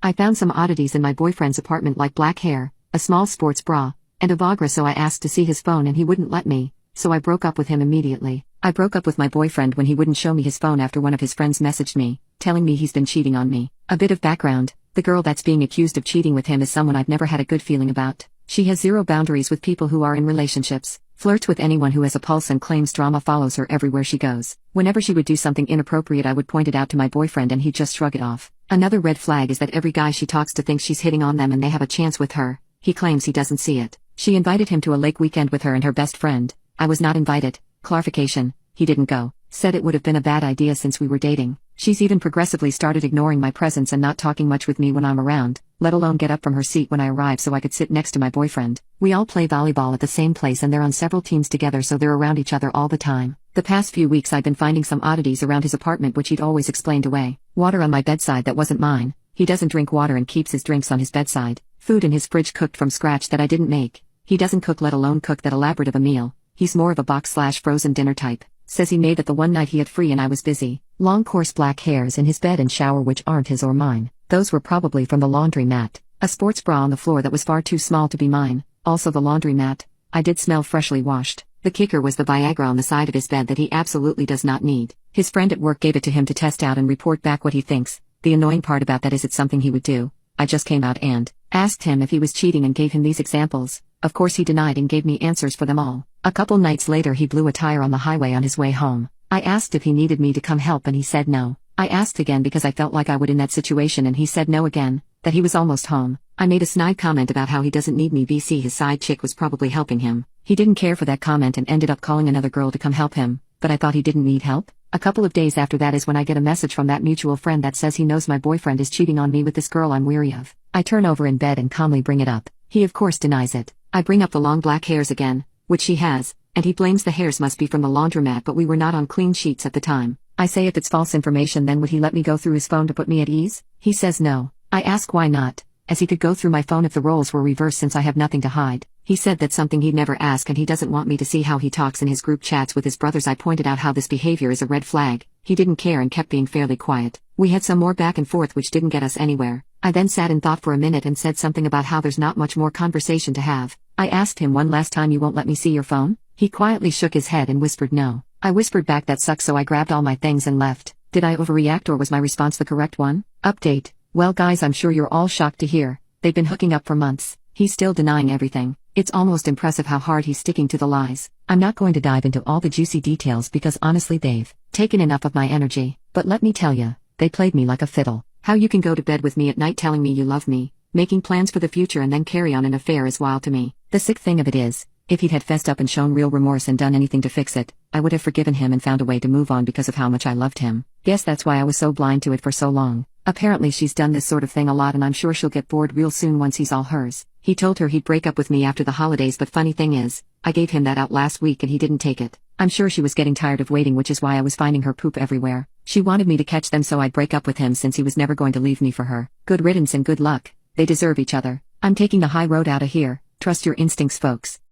I found some oddities in my boyfriend's apartment like black hair, a small sports bra, and a Viagra, so I asked to see his phone and he wouldn't let me, so I broke up with him immediately. I broke up with my boyfriend when he wouldn't show me his phone after one of his friends messaged me, telling me he's been cheating on me. A bit of background: the girl that's being accused of cheating with him is someone I've never had a good feeling about. She has zero boundaries with people who are in relationships, flirts with anyone who has a pulse, and claims drama follows her everywhere she goes. Whenever she would do something inappropriate, I would point it out to my boyfriend and he'd just shrug it off. Another red flag is that every guy she talks to thinks she's hitting on them and they have a chance with her. He claims he doesn't see it. She invited him to a lake weekend with her and her best friend. I was not invited. Clarification: he didn't go. Said it would have been a bad idea since we were dating. She's even progressively started ignoring my presence and not talking much with me when I'm around, let alone get up from her seat when I arrive so I could sit next to my boyfriend. We all play volleyball at the same place and they're on several teams together, so they're around each other all the time. The past few weeks I've been finding some oddities around his apartment which he'd always explained away. Water on my bedside that wasn't mine. He doesn't drink water and keeps his drinks on his bedside. Food in his fridge cooked from scratch that I didn't make. He doesn't cook, let alone cook that elaborate of a meal. He's more of a box/frozen dinner type. Says he made it the one night he had free and I was busy. Long coarse black hairs in his bed and shower which aren't his or mine. Those were probably from the laundry mat. A sports bra on the floor that was far too small to be mine. Also the laundry mat. I did smell freshly washed. The kicker was the Viagra on the side of his bed that he absolutely does not need. His friend at work gave it to him to test out and report back what he thinks. The annoying part about that is it's something he would do. I just came out and asked him if he was cheating and gave him these examples. Of course he denied and gave me answers for them all. A couple nights later he blew a tire on the highway on his way home. I asked if he needed me to come help and he said no. I asked again because I felt like I would in that situation and he said no again, that he was almost home. I made a snide comment about how he doesn't need me, BC his side chick was probably helping him. He didn't care for that comment and ended up calling another girl to come help him, but I thought he didn't need help. A couple of days after that is when I get a message from that mutual friend that says he knows my boyfriend is cheating on me with this girl I'm weary of. I turn over in bed and calmly bring it up. He of course denies it. I bring up the long black hairs again, which she has, and he blames the hairs must be from the laundromat, but we were not on clean sheets at the time. I say if it's false information then would he let me go through his phone to put me at ease? He says no. I ask why not, as he could go through my phone if the roles were reversed since I have nothing to hide. He said that's something he'd never ask and he doesn't want me to see how he talks in his group chats with his brothers. I pointed out how this behavior is a red flag. He didn't care and kept being fairly quiet. We had some more back and forth which didn't get us anywhere. I then sat and thought for a minute and said something about how there's not much more conversation to have. I asked him one last time, you won't let me see your phone? He quietly shook his head and whispered no. I whispered back that sucks, so I grabbed all my things and left. Did I overreact or was my response the correct one? Update. Well guys, I'm sure you're all shocked to hear. They've been hooking up for months. He's still denying everything. It's almost impressive how hard he's sticking to the lies. I'm not going to dive into all the juicy details because honestly they've taken enough of my energy. But let me tell you, they played me like a fiddle. How you can go to bed with me at night telling me you love me, making plans for the future and then carry on an affair is wild to me. The sick thing of it is, if he'd had fessed up and shown real remorse and done anything to fix it, I would have forgiven him and found a way to move on because of how much I loved him. Guess that's why I was so blind to it for so long. Apparently she's done this sort of thing a lot and I'm sure she'll get bored real soon once he's all hers. He told her he'd break up with me after the holidays, but funny thing is, I gave him that out last week and he didn't take it. I'm sure she was getting tired of waiting, which is why I was finding her poop everywhere. She wanted me to catch them so I'd break up with him since he was never going to leave me for her. Good riddance and good luck. They deserve each other. I'm taking the high road out of here. Trust your instincts, folks.